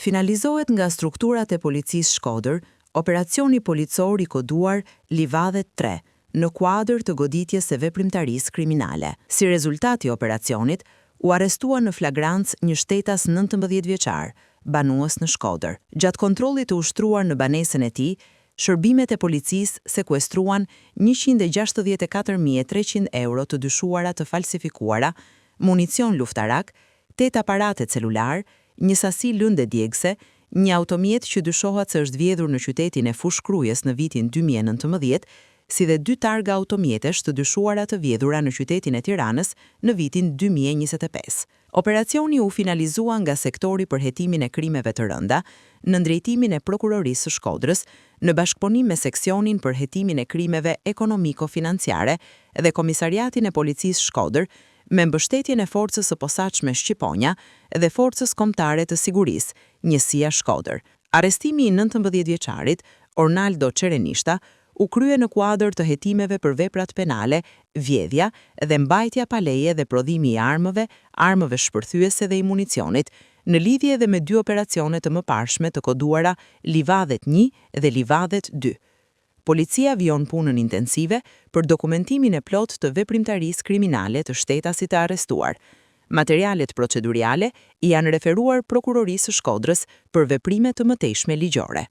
Finalizohet nga strukturat e policisë Shkodër, operacioni policor i koduar Livadhet 3, në kuadër të goditjes së veprimtarisë kriminale. Si rezultat i operacionit, u arrestua në flagrancë një shtetas 19 vjeçar, banues në Shkodër. Gjatë kontrollit të ushtruar në banesën e tij, shërbimet e policisë sekuestruan 164.300 euro të dyshuara të falsifikuara, municion luftarak, 8 aparate celular, një sasi lëndë djegëse, një automjet që dyshohet se është vjedhur në qytetin e Fushkrujës në vitin 2019, si dhe 2 targa automjetesh të dyshuara të vjedhura në qytetin e Tiranës në vitin 2025. Operacioni u finalizua nga sektori për hetimin e krimeve të rënda, në ndrejtimin e prokurorisë së Shkodrës, në bashkëpunim me seksionin për hetimin e krimeve ekonomiko-financiare dhe Komisariatin e Policisë Shkodër, me mbështetjen e forcës së posaçme Shqiponja dhe forcës kombëtare të sigurisë, njësia Shkodër. Arrestimi i 19 vjeçarit, Ornaldo Çerenishta, u krye në kuadër të hetimeve për veprat penale, vjedhja dhe mbajtja pa leje dhe prodhimi i armëve, armëve shpërthyese dhe i municionit, në lidhje dhe me 2 operacione të mëparshme të koduara Livadhet 1 dhe Livadhet 2. Policia vijon punën intensive për dokumentimin e plot të veprimtarisë kriminale të shtetasit të arrestuar. Materialet proceduriale i janë referuar prokurorisë së Shkodrës për veprime të mëtejshme ligjore.